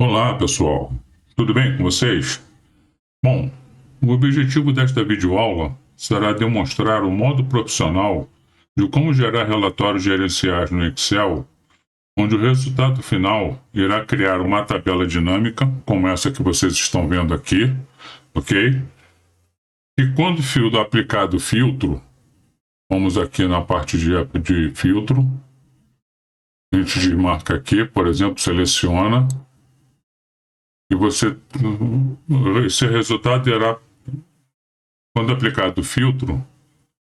Olá, pessoal. Tudo bem com vocês? Bom, o objetivo desta videoaula será demonstrar o modo profissional de como gerar relatórios gerenciais no Excel, onde o resultado final irá criar uma tabela dinâmica, como essa que vocês estão vendo aqui, ok? E quando o fio aplicado filtro, vamos aqui na parte de filtro, a gente desmarca aqui, por exemplo, seleciona, e esse resultado irá, quando aplicado o filtro,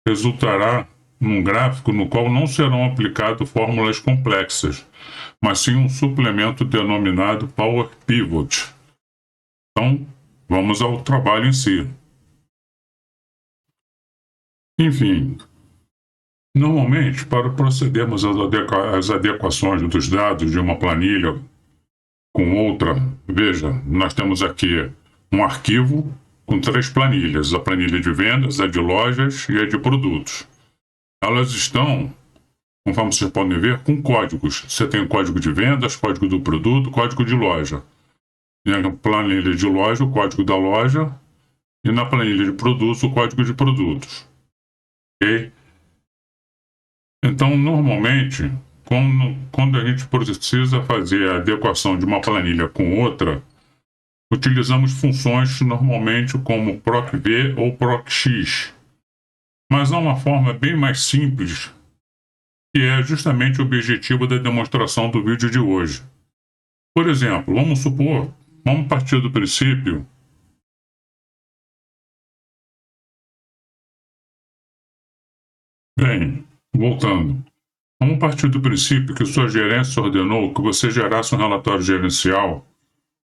resultará num gráfico no qual não serão aplicadas fórmulas complexas, mas sim um suplemento denominado Power Pivot. Então, vamos ao trabalho em si. Enfim, normalmente, para procedermos às adequações dos dados de uma planilha com outra, veja, nós temos aqui um arquivo com 3 planilhas, a planilha de vendas, a de lojas e a de produtos. Elas estão, conforme vocês podem ver, com códigos. Você tem o código de vendas, código do produto, código de loja. E na planilha de loja, o código da loja, e na planilha de produtos, o código de produtos. Ok? Então, normalmente, quando a gente precisa fazer a adequação de uma planilha com outra, utilizamos funções normalmente como procv ou procx. Mas há uma forma bem mais simples, que é justamente o objetivo da demonstração do vídeo de hoje. Por exemplo, vamos partir do princípio Bem, voltando. Vamos partir do princípio que sua gerência ordenou que você gerasse um relatório gerencial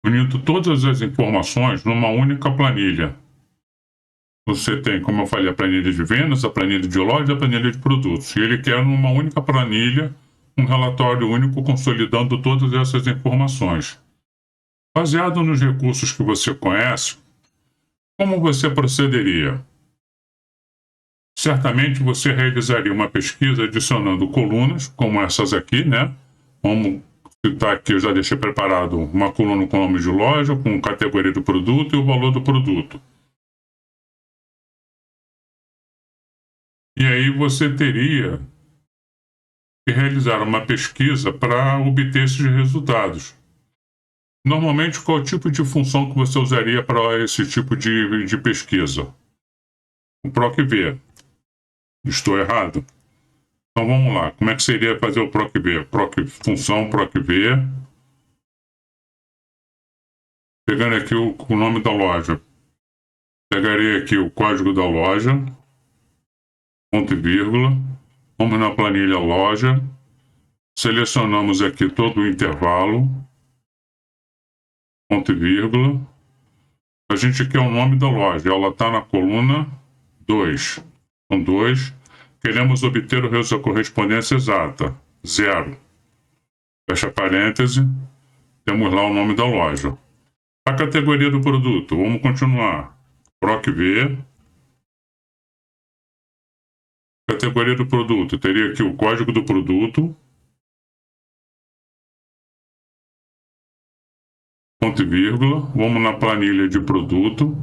unindo todas as informações numa única planilha. Você tem, como eu falei, a planilha de vendas, a planilha de loja e a planilha de produtos. E ele quer numa única planilha um relatório único consolidando todas essas informações. Baseado nos recursos que você conhece, como você procederia? Certamente você realizaria uma pesquisa adicionando colunas, como essas aqui, né? Vamos citar aqui, eu já deixei preparado uma coluna com o nome de loja, com categoria do produto e o valor do produto. E aí você teria que realizar uma pesquisa para obter esses resultados. Normalmente, qual tipo de função que você usaria para esse tipo de pesquisa? O PROC-V. Estou errado? Então vamos lá. Como é que seria fazer o PROC-V? Função PROC-V. Pegando aqui o nome da loja. Pegarei aqui o código da loja. Ponto e vírgula. Vamos na planilha loja. Selecionamos aqui todo o intervalo. Ponto e vírgula. A gente quer o nome da loja. Ela está na coluna 2. Com 2. Queremos obter a correspondência exata. 0. Fecha parêntese. Temos lá o nome da loja. A categoria do produto. Vamos continuar. PROC-V. Categoria do produto. Teria aqui o código do produto. Ponto e vírgula. Vamos na planilha de produto.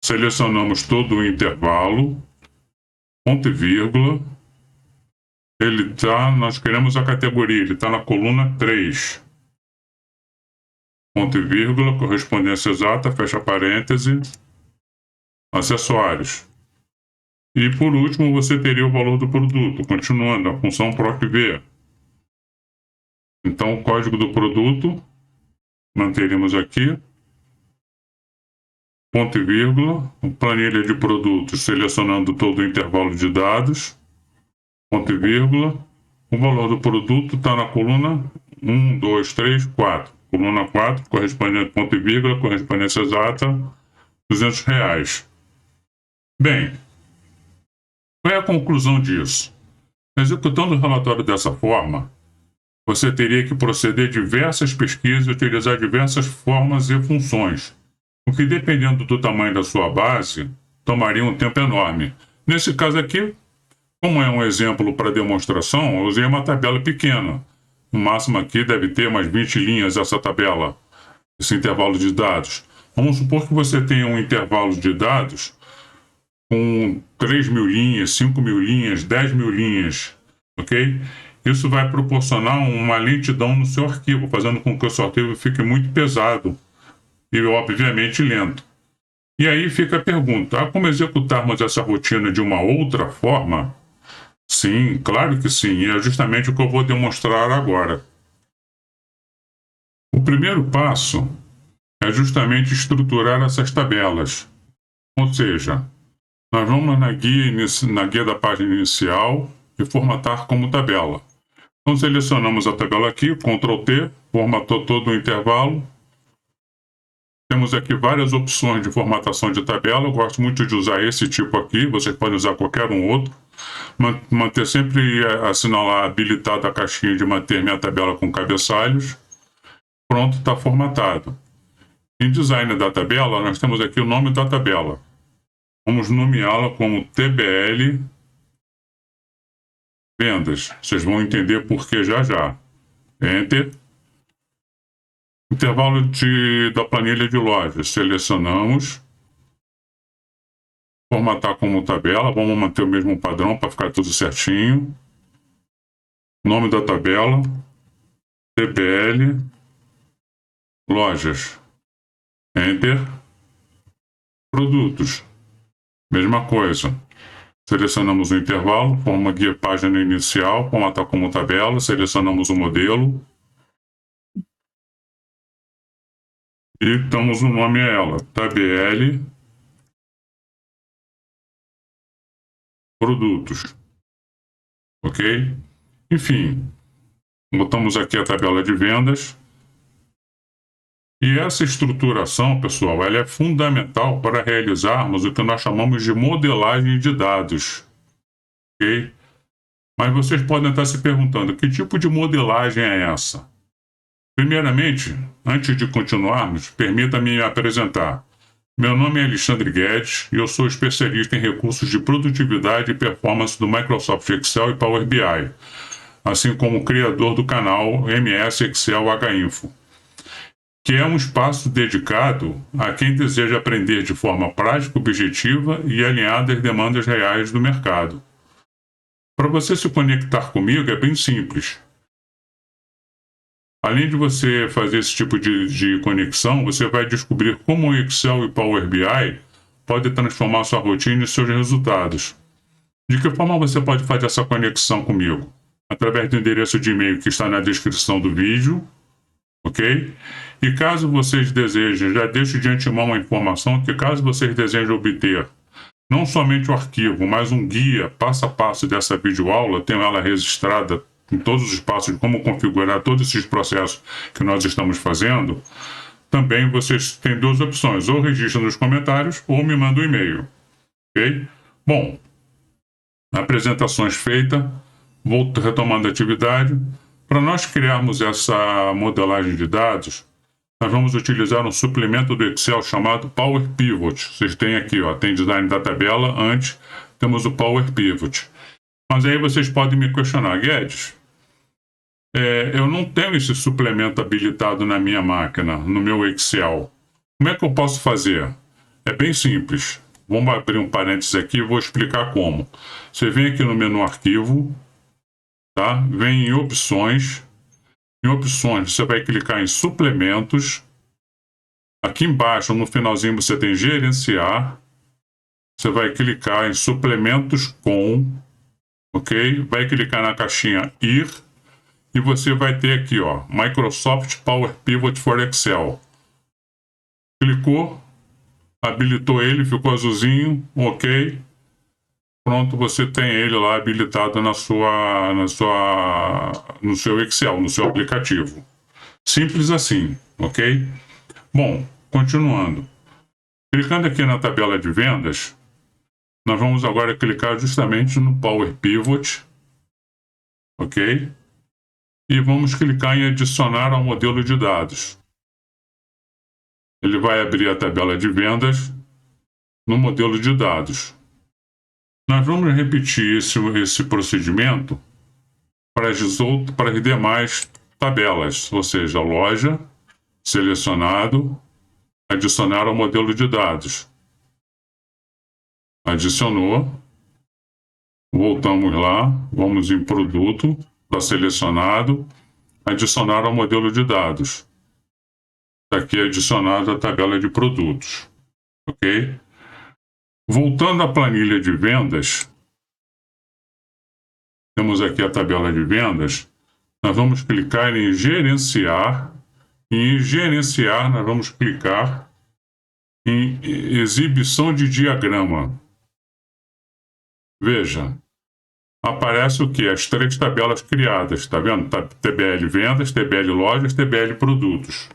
Selecionamos todo o intervalo. Ponto e vírgula. Nós queremos a categoria, ele está na coluna 3. Ponto e vírgula, correspondência exata, fecha parêntese, acessórios. E por último, você teria o valor do produto, continuando a função PROC-V. Então, o código do produto, manteríamos aqui, ponto e vírgula, planilha de produtos, selecionando todo o intervalo de dados, ponto e vírgula, o valor do produto está na coluna 1, 2, 3, 4. Coluna 4, correspondente, ponto e vírgula, correspondência exata, R$200. Bem, qual é a conclusão disso? Executando o relatório dessa forma, você teria que proceder diversas pesquisas e utilizar diversas formas e funções, o que, dependendo do tamanho da sua base, tomaria um tempo enorme. Nesse caso aqui, como é um exemplo para demonstração, eu usei uma tabela pequena. No máximo aqui deve ter umas 20 linhas essa tabela. esse intervalo de dados. Vamos supor que você tenha um intervalo de dados com 3.000 linhas, 5.000 linhas, 10.000 linhas, ok? Isso vai proporcionar uma lentidão no seu arquivo, fazendo com que o seu arquivo fique muito pesado e, obviamente, lento. E aí fica a pergunta, como executarmos essa rotina de uma outra forma? Sim, claro que sim, e é justamente o que eu vou demonstrar agora. O primeiro passo é justamente estruturar essas tabelas, ou seja, nós vamos na guia da página inicial e formatar como tabela. Então selecionamos a tabela aqui, Ctrl T, formatou todo o intervalo. Temos aqui várias opções de formatação de tabela, eu gosto muito de usar esse tipo aqui, vocês podem usar qualquer um outro. Manter sempre assinalar habilitada a caixinha de manter minha tabela com cabeçalhos. Pronto, está formatado. Em design da tabela, nós temos aqui o nome da tabela. Vamos nomeá-la como TBL Vendas. Vocês vão entender por que já já. Enter. Intervalo da planilha de lojas. Selecionamos. Formatar como tabela. Vamos manter o mesmo padrão para ficar tudo certinho. Nome da tabela. TBL Lojas. Enter. Produtos. Mesma coisa. Selecionamos o intervalo, forma guia página inicial, formatar como tabela, selecionamos o modelo e damos o nome a ela, TBL Produtos. Ok? Enfim, botamos aqui a tabela de vendas. E essa estruturação, pessoal, ela é fundamental para realizarmos o que nós chamamos de modelagem de dados. Ok? Mas vocês podem estar se perguntando, que tipo de modelagem é essa? Primeiramente, antes de continuarmos, permita-me me apresentar. Meu nome é Alexandre Guedes e eu sou especialista em recursos de produtividade e performance do Microsoft Excel e Power BI, assim como criador do canal MS Excel H-Info, que é um espaço dedicado a quem deseja aprender de forma prática, objetiva e alinhada às demandas reais do mercado. Para você se conectar comigo é bem simples. Além de você fazer esse tipo de conexão, você vai descobrir como o Excel e Power BI podem transformar sua rotina e seus resultados. De que forma você pode fazer essa conexão comigo? Através do endereço de e-mail que está na descrição do vídeo, ok? E caso vocês desejem, já deixo de antemão a informação que caso vocês desejem obter não somente o arquivo, mas um guia passo a passo dessa videoaula, tenho ela registrada em todos os passos de como configurar todos esses processos que nós estamos fazendo, também vocês têm duas opções, ou registram nos comentários ou me mandam um e-mail, ok? Bom, apresentações feitas, vou retomando a atividade. Para nós criarmos essa modelagem de dados, nós vamos utilizar um suplemento do Excel chamado Power Pivot. Vocês têm aqui, ó, tem design da tabela, antes temos o Power Pivot. Mas aí vocês podem me questionar, Guedes, eu não tenho esse suplemento habilitado na minha máquina, no meu Excel. Como é que eu posso fazer? É bem simples. Vamos abrir um parênteses aqui e vou explicar como. Você vem aqui no menu Arquivo, tá? Vem em Opções. Em Opções, você vai clicar em Suplementos. Aqui embaixo, no finalzinho, você tem Gerenciar. Você vai clicar em Suplementos com, ok? Vai clicar na caixinha Ir. E você vai ter aqui, ó, Microsoft Power Pivot for Excel. Clicou, habilitou ele, ficou azulzinho, ok. Pronto, você tem ele lá habilitado no seu Excel, no seu aplicativo. Simples assim, ok? Bom, continuando. Clicando aqui na tabela de vendas, nós vamos agora clicar justamente no Power Pivot, ok? E vamos clicar em adicionar ao modelo de dados. Ele vai abrir a tabela de vendas no modelo de dados. Nós vamos repetir esse procedimento para as demais tabelas, ou seja, loja, Selecionado, adicionar ao modelo de dados. Adicionou. Voltamos lá, vamos em produto, está selecionado, adicionar ao modelo de dados. Está aqui adicionado a tabela de produtos. Ok? Voltando à planilha de vendas, temos aqui a tabela de vendas. Nós vamos clicar em gerenciar. E em gerenciar, nós vamos clicar em exibição de diagrama. Veja, aparece o que? As 3 tabelas criadas, tá vendo? TBL vendas, TBL lojas, TBL produtos.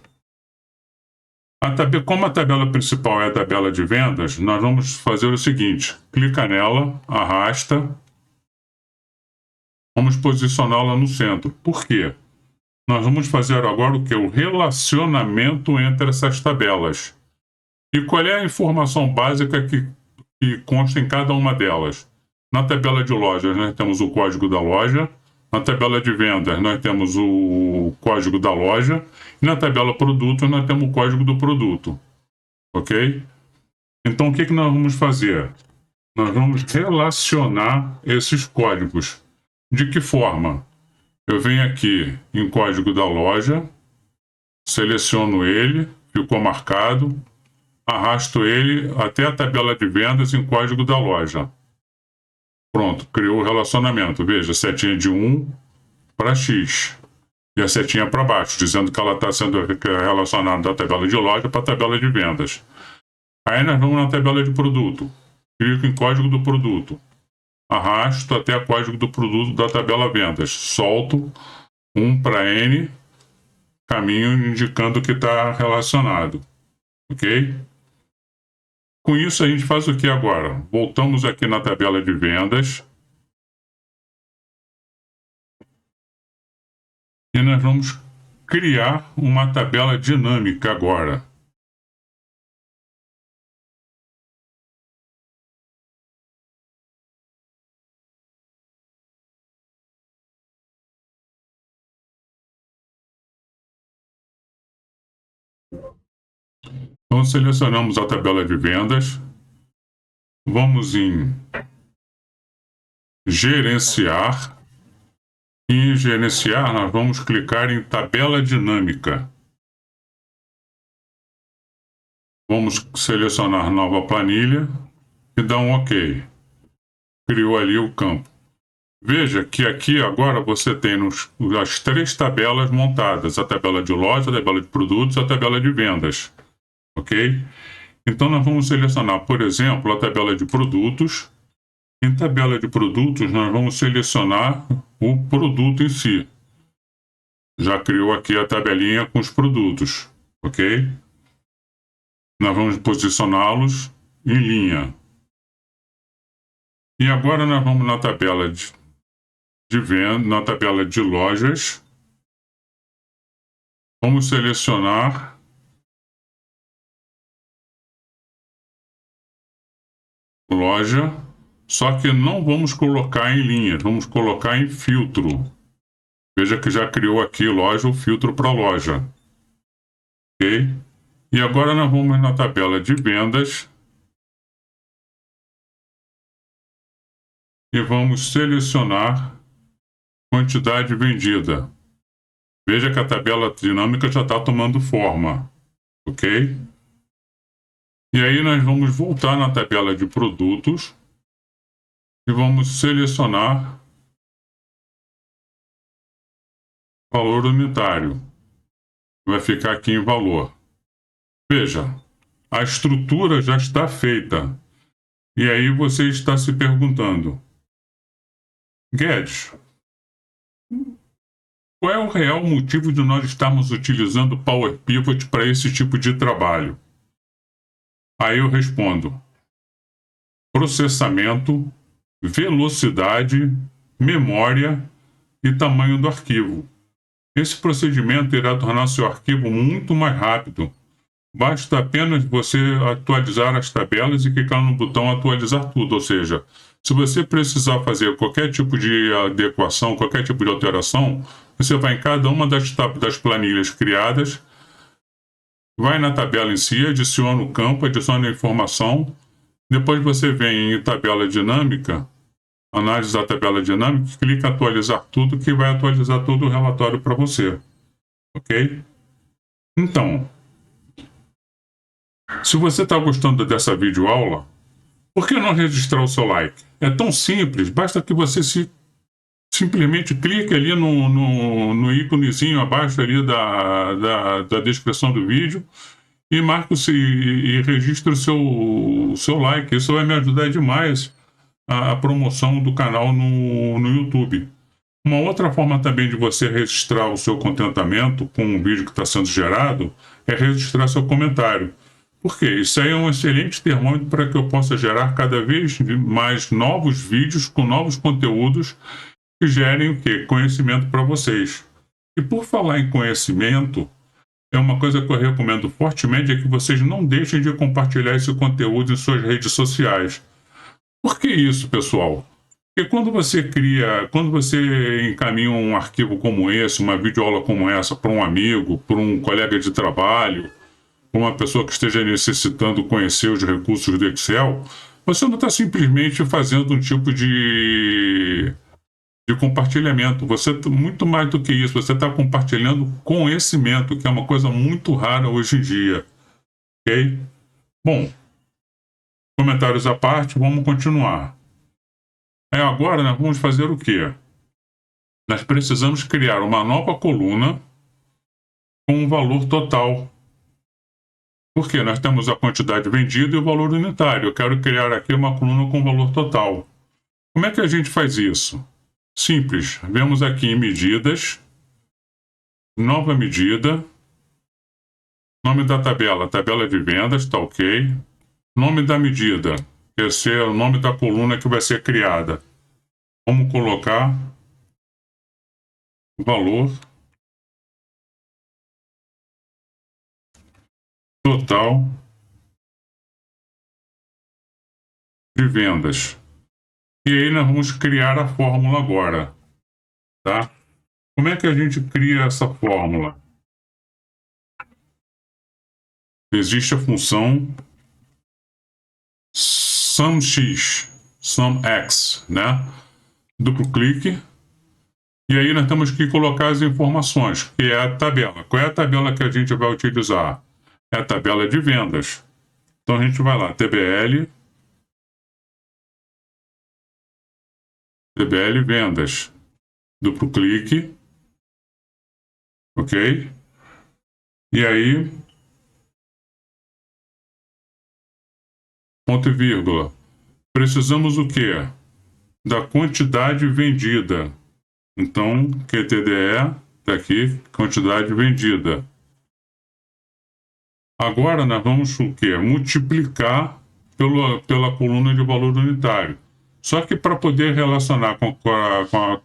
Como a tabela principal é a tabela de vendas, nós vamos fazer o seguinte: clica nela, arrasta, vamos posicioná-la no centro. Por quê? Nós vamos fazer agora o que? O relacionamento entre essas tabelas. E qual é a informação básica que consta em cada uma delas? Na tabela de lojas, nós temos o código da loja. Na tabela de vendas, nós temos o código da loja. E na tabela produto, nós temos o código do produto. Ok? Então, o que nós vamos fazer? Nós vamos relacionar esses códigos. De que forma? Eu venho aqui em código da loja, seleciono ele, ficou marcado, arrasto ele até a tabela de vendas em código da loja. Pronto, criou o relacionamento. Veja, setinha de 1 para X. E a setinha para baixo, dizendo que ela está sendo relacionada da tabela de loja para a tabela de vendas. Aí nós vamos na tabela de produto. Clico em código do produto. Arrasto até o código do produto da tabela vendas. Solto 1 para N, caminho indicando que está relacionado. Ok? Com isso, a gente faz o que agora? Voltamos aqui na tabela de vendas. E nós vamos criar uma tabela dinâmica agora. Então, selecionamos a tabela de vendas. Vamos em gerenciar. E em gerenciar, nós vamos clicar em tabela dinâmica. Vamos selecionar nova planilha e dar um OK. Criou ali o campo. Veja que aqui agora você tem as 3 tabelas montadas: a tabela de loja, a tabela de produtos, a tabela de vendas. Ok? Então nós vamos selecionar, por exemplo, a tabela de produtos. Em tabela de produtos, nós vamos selecionar o produto em si. Já criou aqui a tabelinha com os produtos, ok? Nós vamos posicioná-los em linha. E agora nós vamos na tabela de venda, na tabela de lojas. Vamos selecionar loja, só que não vamos colocar em linha, vamos colocar em filtro. Veja que já criou aqui loja, o filtro para loja. Ok? E agora nós vamos na tabela de vendas e vamos selecionar quantidade vendida. Veja que a tabela dinâmica já está tomando forma. Ok? E aí nós vamos voltar na tabela de produtos e vamos selecionar valor unitário. Vai ficar aqui em valor. Veja, a estrutura já está feita. E aí você está se perguntando: Guedes, qual é o real motivo de nós estarmos utilizando o Power Pivot para esse tipo de trabalho? Aí eu respondo: processamento, velocidade, memória e tamanho do arquivo. Esse procedimento irá tornar seu arquivo muito mais rápido. Basta apenas você atualizar as tabelas e clicar no botão atualizar tudo. Ou seja, se você precisar fazer qualquer tipo de adequação, qualquer tipo de alteração, você vai em cada uma das planilhas criadas, vai na tabela em si, adiciona o campo, adiciona a informação, depois você vem em tabela dinâmica, análise da tabela dinâmica, clica em atualizar tudo, que vai atualizar todo o relatório para você, ok? Então, se você está gostando dessa videoaula, por que não registrar o seu like? É tão simples, basta que você simplesmente clique ali no íconezinho abaixo ali da descrição do vídeo e marque e registre o seu like. Isso vai me ajudar demais a promoção do canal no YouTube. Uma outra forma também de você registrar o seu contentamento com o vídeo que está sendo gerado é registrar seu comentário. Por quê? Isso aí é um excelente termômetro para que eu possa gerar cada vez mais novos vídeos com novos conteúdos que gerem o quê? Conhecimento para vocês. E por falar em conhecimento, é uma coisa que eu recomendo fortemente é que vocês não deixem de compartilhar esse conteúdo em suas redes sociais. Por que isso, pessoal? Porque quando você encaminha um arquivo como esse, uma videoaula como essa para um amigo, para um colega de trabalho, para uma pessoa que esteja necessitando conhecer os recursos do Excel, você não está simplesmente fazendo um tipo de compartilhamento. Você, muito mais do que isso, você está compartilhando conhecimento, que é uma coisa muito rara hoje em dia. Ok? Bom, comentários à parte, vamos continuar. Agora nós vamos fazer o quê? Nós precisamos criar uma nova coluna com um valor total. Porque nós temos a quantidade vendida e o valor unitário. Eu quero criar aqui uma coluna com valor total. Como é que a gente faz isso? Simples. Vemos aqui em medidas, nova medida, nome da tabela, tabela de vendas, está ok. Nome da medida, esse é o nome da coluna que vai ser criada. Vamos colocar valor total de vendas. E aí nós vamos criar a fórmula agora, tá? Como é que a gente cria essa fórmula? Existe a função SUMX, SUMX, né? Duplo clique. E aí nós temos que colocar as informações, que é a tabela. Qual é a tabela que a gente vai utilizar? É a tabela de vendas. Então a gente vai lá, TBL vendas. Duplo clique. Ok? E aí, ponto e vírgula. Precisamos o quê? Da quantidade vendida. Então, QTDE está aqui, quantidade vendida. Agora nós vamos o quê? Multiplicar pela coluna de valor unitário. Só que para poder relacionar com a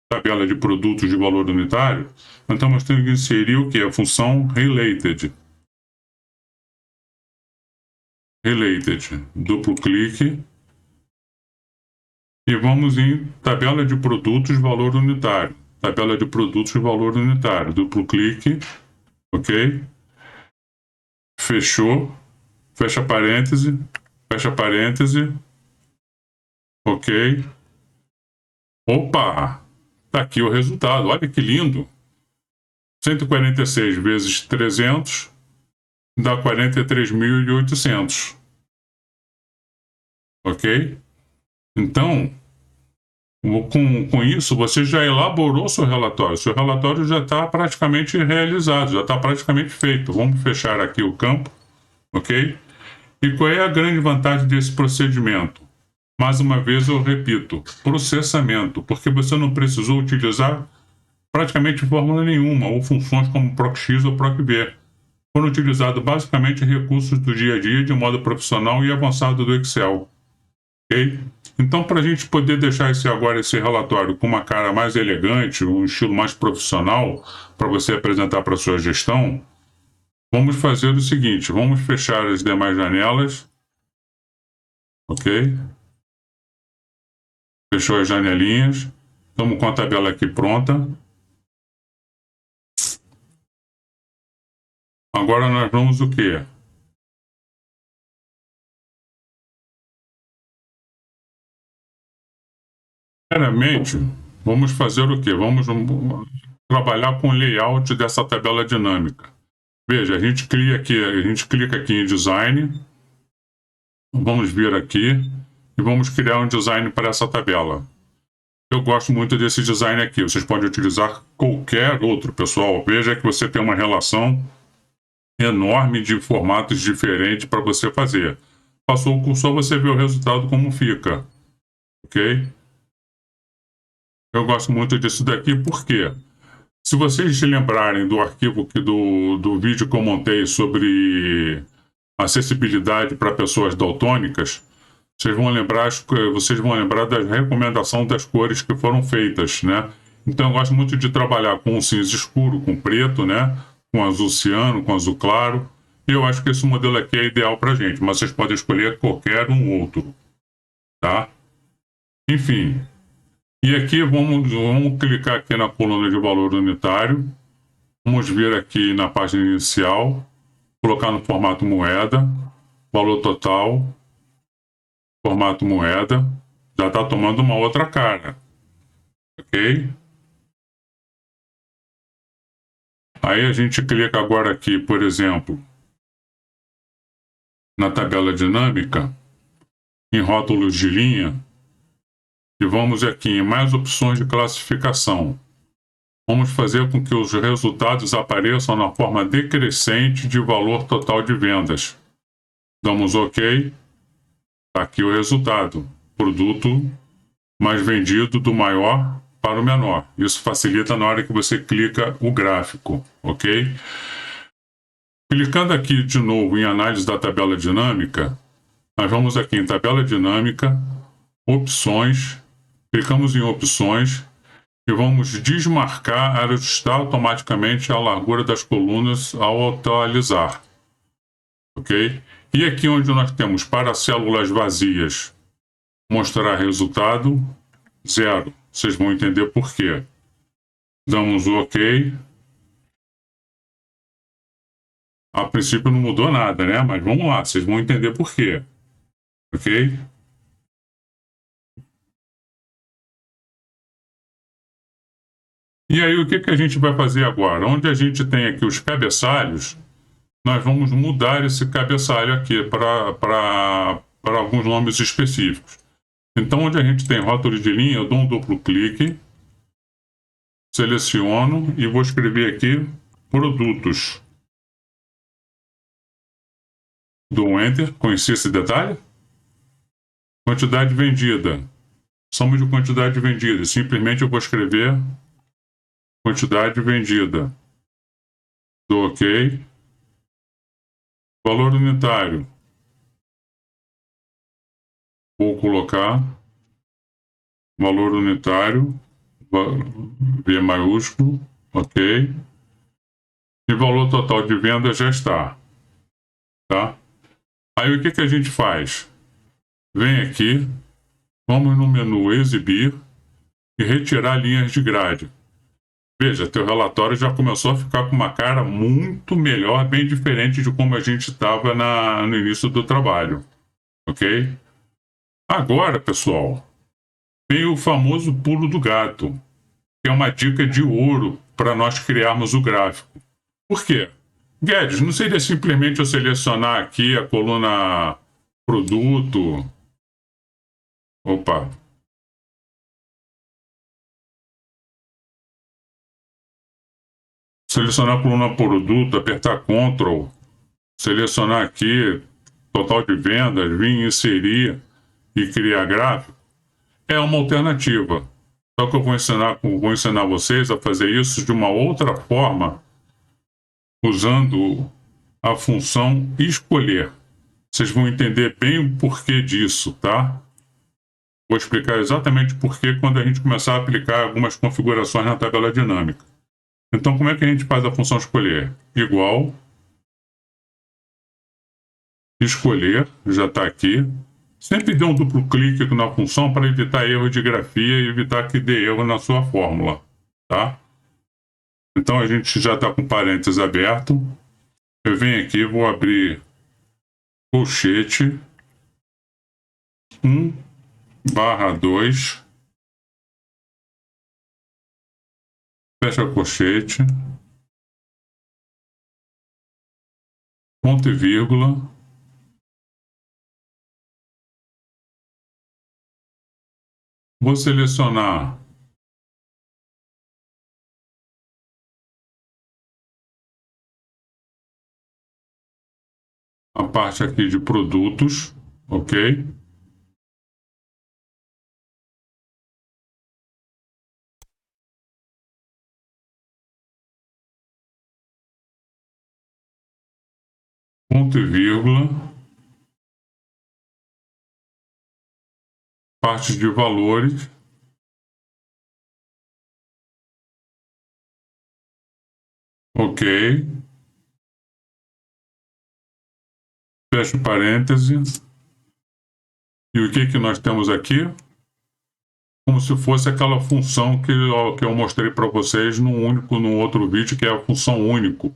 tabela de produtos de valor unitário, nós estamos tendo que inserir o quê? A função related. Related. Duplo clique. E vamos em tabela de produtos valor unitário. Tabela de produtos valor unitário. Duplo clique. Ok? Fechou. Fecha parêntese. Fecha parêntese. Ok. Opa! Tá aqui o resultado. Olha que lindo. 146 vezes 300 dá 43.800. Ok? Então, com isso, você já elaborou seu relatório. Seu relatório já está praticamente realizado, já está praticamente feito. Vamos fechar aqui o campo, ok? E qual é a grande vantagem desse procedimento? Mais uma vez eu repito, processamento, porque você não precisou utilizar praticamente fórmula nenhuma, ou funções como PROC-X ou PROC-B. Foram utilizados basicamente recursos do dia a dia de modo profissional e avançado do Excel. Ok? Então, para a gente poder deixar esse relatório com uma cara mais elegante, um estilo mais profissional, para você apresentar para a sua gestão, vamos fazer o seguinte, vamos fechar as demais janelas, ok? Fechou as janelinhas, estamos com a tabela aqui pronta. Agora nós vamos o quê? Primeiramente, vamos fazer o quê? Vamos trabalhar com o layout dessa tabela dinâmica. Veja, a gente clica aqui em design, vamos vir aqui e vamos criar um design para essa tabela. Eu gosto muito desse design aqui, vocês podem utilizar qualquer outro, pessoal. Veja que você tem uma relação enorme de formatos diferentes para você fazer. Passou o cursor, você vê o resultado como fica, ok? Eu gosto muito disso daqui porque, se vocês se lembrarem do arquivo do vídeo que eu montei sobre acessibilidade para pessoas daltônicas, vocês vão lembrar da recomendação das cores que foram feitas, né? Então eu gosto muito de trabalhar com cinza escuro, com preto, né? Com azul ciano, com azul claro. E eu acho que esse modelo aqui é ideal para gente, mas vocês podem escolher qualquer um outro, tá? Enfim. E aqui vamos clicar aqui na coluna de valor unitário. Vamos vir aqui na página inicial, colocar no formato moeda, valor total, formato moeda, já está tomando uma outra cara, ok? Aí a gente clica agora aqui, por exemplo, na tabela dinâmica, em rótulos de linha, e vamos aqui em mais opções de classificação. Vamos fazer com que os resultados apareçam na forma decrescente de valor total de vendas. Damos OK. Está aqui o resultado. Produto mais vendido do maior para o menor. Isso facilita na hora que você clica o gráfico, ok? Clicando aqui de novo em análise da tabela dinâmica, nós vamos aqui em tabela dinâmica, opções, clicamos em opções e vamos desmarcar, ajustar automaticamente a largura das colunas ao atualizar, ok? E aqui onde nós temos para células vazias, mostrar resultado, 0. Vocês vão entender por quê. Damos o OK. A princípio não mudou nada, né? Mas vamos lá, vocês vão entender por quê. Ok? E aí, o que a gente vai fazer agora? Onde a gente tem aqui os cabeçalhos, nós vamos mudar esse cabeçalho aqui para alguns nomes específicos. Então, onde a gente tem rótulo de linha, eu dou um duplo clique, seleciono e vou escrever aqui produtos. Dou Enter, conheci esse detalhe? Quantidade vendida. Soma de quantidade vendida. Simplesmente eu vou escrever quantidade vendida. Dou OK. Valor unitário. Vou colocar valor unitário, V maiúsculo, OK. E valor total de venda já está. Tá? Aí o que a gente faz? Vem aqui, vamos no menu Exibir e retirar linhas de grade. Veja, teu relatório já começou a ficar com uma cara muito melhor, bem diferente de como a gente estava no início do trabalho. Ok? Agora, pessoal, tem o famoso pulo do gato, que é uma dica de ouro para nós criarmos o gráfico. Por quê? Guedes, não seria simplesmente eu selecionar aqui a coluna produto? Opa! Selecionar a coluna produto, apertar Ctrl, selecionar aqui total de vendas, vir inserir e criar gráfico, é uma alternativa. Só que eu vou ensinar vocês a fazer isso de uma outra forma, usando a função escolher. Vocês vão entender bem o porquê disso, tá? Vou explicar exatamente porquê quando a gente começar a aplicar algumas configurações na tabela dinâmica. Então, como é que a gente faz a função escolher? Igual, escolher, já está aqui. Sempre dê um duplo clique na função para evitar erro de grafia e evitar que dê erro na sua fórmula, tá? Então, a gente já está com parênteses aberto. Eu venho aqui, vou abrir colchete 1/2, fecha colchete, ponto e vírgula, vou selecionar a parte aqui de produtos, ok? Ponto e vírgula, parte de valores, ok, fecho parêntese, e o que nós temos aqui? Como se fosse aquela função que eu mostrei para vocês no outro vídeo, que é a função único,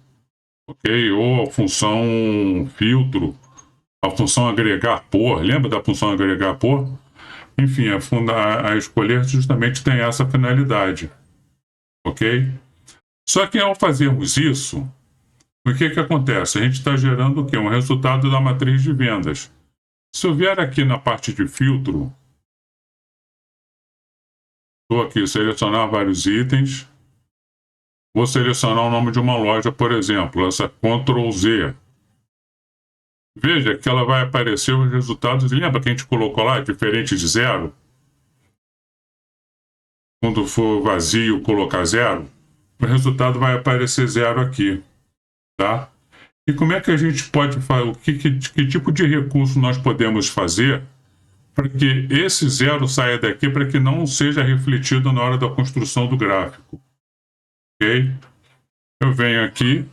ok? Ou a função filtro, a função agregar por, lembra da função agregar por? Enfim, a escolher justamente tem essa finalidade, ok? Só que ao fazermos isso, o que acontece? A gente está gerando o quê? Um resultado da matriz de vendas. Se eu vier aqui na parte de filtro, estou aqui, selecionar vários itens, vou selecionar o nome de uma loja, por exemplo, essa Ctrl Z. Veja que ela vai aparecer os resultados. Lembra que a gente colocou lá, diferente de zero? Quando for vazio, colocar zero, o resultado vai aparecer zero aqui, tá? E como é que a gente pode fazer, que tipo de recurso nós podemos fazer para que esse zero saia daqui, para que não seja refletido na hora da construção do gráfico, ok? Eu venho aqui,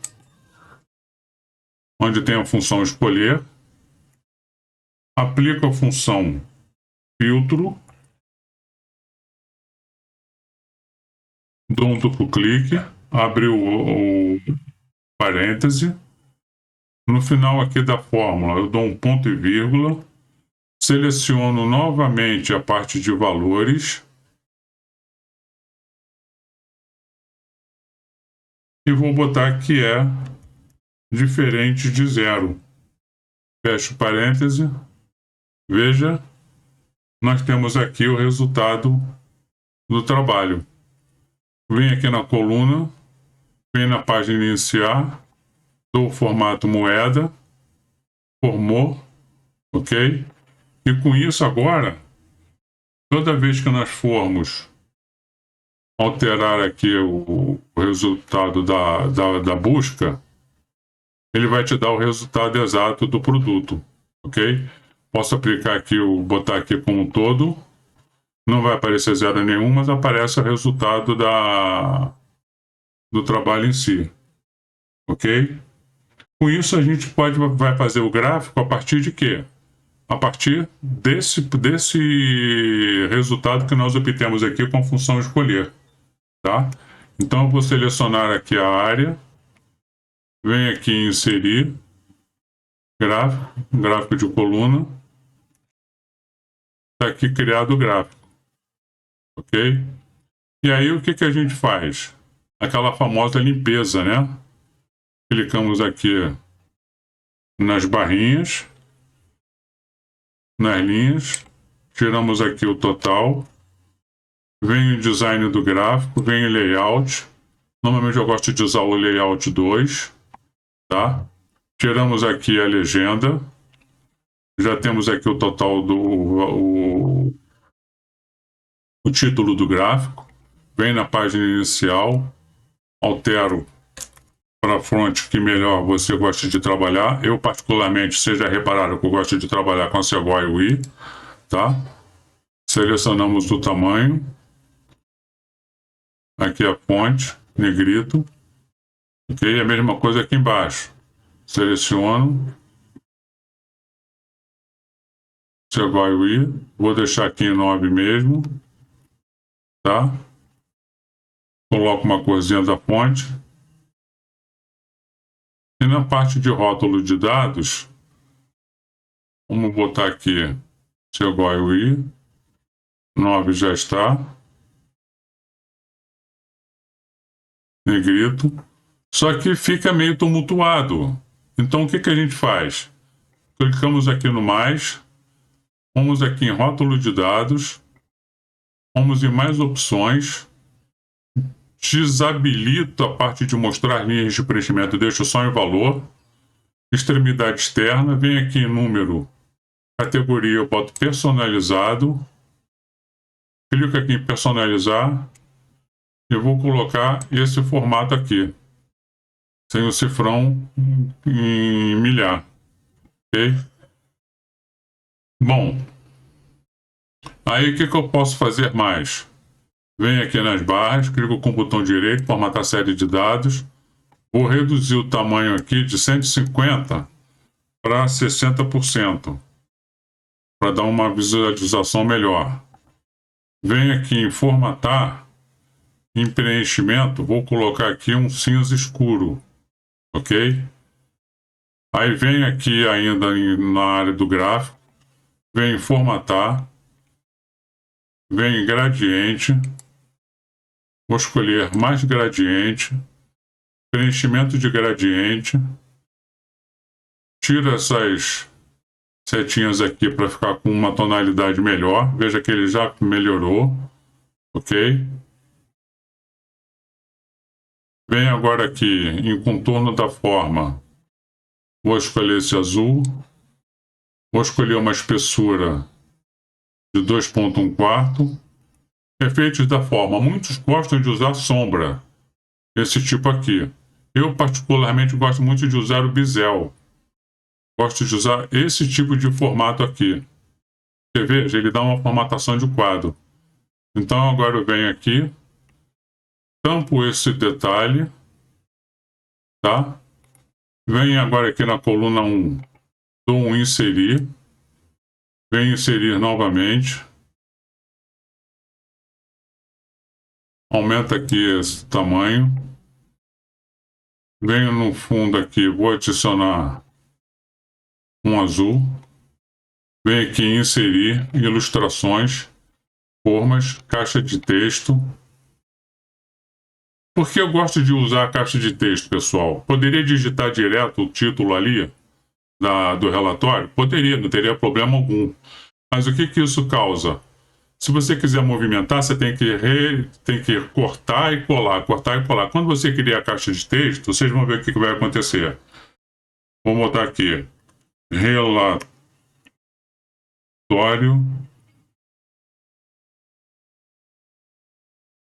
onde tem a função escolher, aplico a função filtro, dou um duplo clique, abre o parêntese, no final aqui da fórmula eu dou um ponto e vírgula, seleciono novamente a parte de valores e vou botar que é diferente de zero. Fecho parêntese. Veja, nós temos aqui o resultado do trabalho. Vem aqui na coluna, vem na página iniciar, dou o formato moeda, formou, ok? E com isso agora, toda vez que nós formos alterar aqui o resultado da busca, ele vai te dar o resultado exato do produto, ok? Posso aplicar aqui, botar aqui como um todo, não vai aparecer zero nenhum, mas aparece o resultado do trabalho em si, ok? Com isso a gente vai fazer o gráfico a partir de quê? A partir desse resultado que nós obtemos aqui com a função escolher, tá? Então eu vou selecionar aqui a área, venho aqui em inserir, gráfico de coluna, está aqui criado o gráfico, ok? E aí o que a gente faz? Aquela famosa limpeza, né? Clicamos aqui nas barrinhas, nas linhas, tiramos aqui o total, vem o design do gráfico, vem o layout. Normalmente eu gosto de usar o layout 2, tá? Tiramos aqui a legenda, já temos aqui o total o título do gráfico, vem na página inicial, altero para a fonte que melhor você gosta de trabalhar. Eu, particularmente, vocês já repararam que eu gosto de trabalhar com a Sequoia UI, tá? Selecionamos o tamanho. Aqui a fonte, negrito. Ok? A mesma coisa aqui embaixo. Seleciono. Sequoia UI. Vou deixar aqui em 9 mesmo. Tá? Coloco uma corzinha da fonte. E na parte de rótulo de dados, vamos botar aqui, chegou a UI, 9 já está, negrito, só que fica meio tumultuado. Então o que a gente faz? Clicamos aqui no mais, vamos aqui em rótulo de dados, vamos em mais opções, desabilito a parte de mostrar linhas de preenchimento, deixo só em valor, extremidade externa, vem aqui em número, categoria, eu boto personalizado, clico aqui em personalizar e vou colocar esse formato aqui, sem o cifrão em milhar, ok? Bom, aí o que eu posso fazer mais? Venho aqui nas barras, clico com o botão direito, formatar série de dados, vou reduzir o tamanho aqui de 150 para 60%, para dar uma visualização melhor. Venho aqui em formatar, em preenchimento, vou colocar aqui um cinza escuro, ok? Aí venho aqui ainda na área do gráfico, venho em formatar, venho em gradiente, vou escolher mais gradiente, preenchimento de gradiente, tiro essas setinhas aqui para ficar com uma tonalidade melhor, veja que ele já melhorou, ok? Venho agora aqui em contorno da forma, vou escolher esse azul, vou escolher uma espessura de 2,1/4. Efeitos da forma, muitos gostam de usar sombra, esse tipo aqui. Eu particularmente gosto muito de usar o bisel. Gosto de usar esse tipo de formato aqui. Você veja, ele dá uma formatação de quadro. Então agora eu venho aqui, tampo esse detalhe, tá? Venho agora aqui na coluna 1, dou um inserir, venho inserir novamente, aumenta aqui esse tamanho, venho no fundo aqui, vou adicionar um azul, venho aqui em inserir ilustrações, formas, caixa de texto. Por que eu gosto de usar a caixa de texto, pessoal? Poderia digitar direto o título ali do relatório? Poderia, não teria problema algum. Mas o que isso causa? Se você quiser movimentar, você tem que cortar e colar, cortar e colar. Quando você criar a caixa de texto, vocês vão ver o que vai acontecer. Vou botar aqui, relatório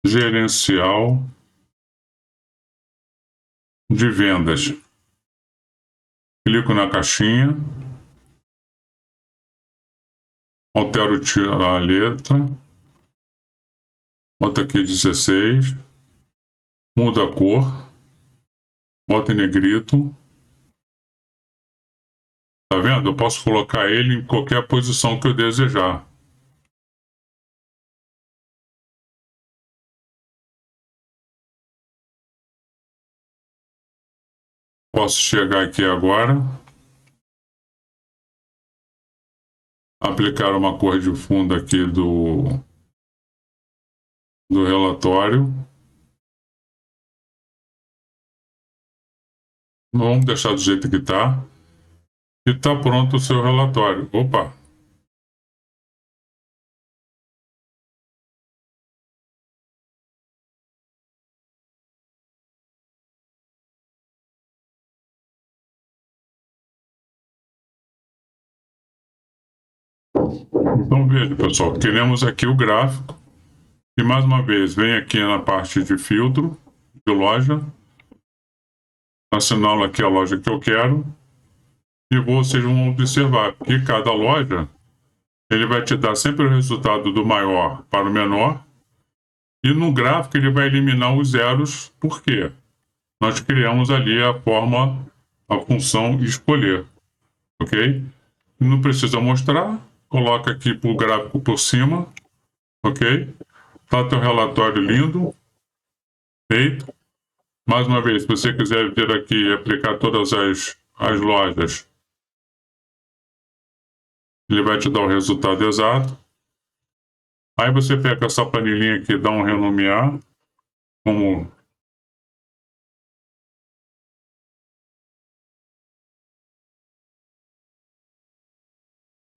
gerencial de vendas. Clico na caixinha, altero a letra, boto aqui 16, muda a cor, boto em negrito. Tá vendo? Eu posso colocar ele em qualquer posição que eu desejar. Posso chegar aqui agora, aplicar uma cor de fundo aqui do relatório. Vamos deixar do jeito que está. E está pronto o seu relatório. Opa! Então veja, pessoal, queremos aqui o gráfico. E mais uma vez, vem aqui na parte de filtro, de loja. Assinalo aqui a loja que eu quero. E vocês vão observar que cada loja, ele vai te dar sempre o resultado do maior para o menor. E no gráfico ele vai eliminar os zeros, por quê? Nós criamos ali a forma, a função escolher, ok? Não precisa mostrar, coloca aqui para o gráfico por cima, ok? Tá teu relatório lindo, feito. Mais uma vez, se você quiser vir aqui e aplicar todas as lojas, ele vai te dar o resultado exato. Aí você pega essa planilhinha aqui, dá um renomear, como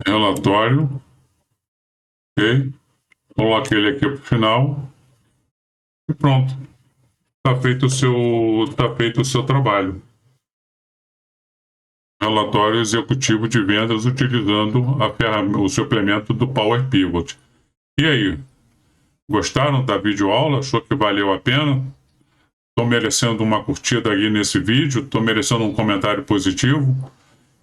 relatório, ok? Coloque ele aqui para o final e pronto. Está feito o seu trabalho. Relatório executivo de vendas utilizando o suplemento do Power Pivot. E aí? Gostaram da videoaula? Achou que valeu a pena? Estou merecendo uma curtida aí nesse vídeo? Estou merecendo um comentário positivo?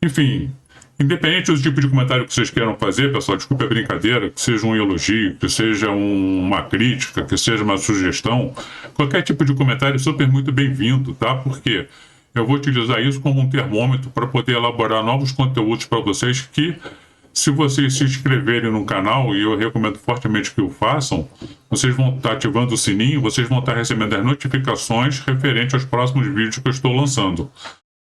Enfim, independente do tipo de comentário que vocês queiram fazer, pessoal, desculpa a brincadeira, que seja um elogio, que seja uma crítica, que seja uma sugestão, qualquer tipo de comentário é super muito bem-vindo, tá? Porque eu vou utilizar isso como um termômetro para poder elaborar novos conteúdos para vocês que, se vocês se inscreverem no canal, e eu recomendo fortemente que o façam, vocês vão estar ativando o sininho, vocês vão estar recebendo as notificações referentes aos próximos vídeos que eu estou lançando,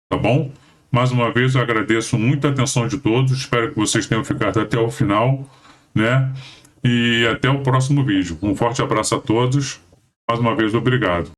tá bom? Mais uma vez, eu agradeço muito a atenção de todos, espero que vocês tenham ficado até o final, né? E até o próximo vídeo. Um forte abraço a todos, mais uma vez, obrigado.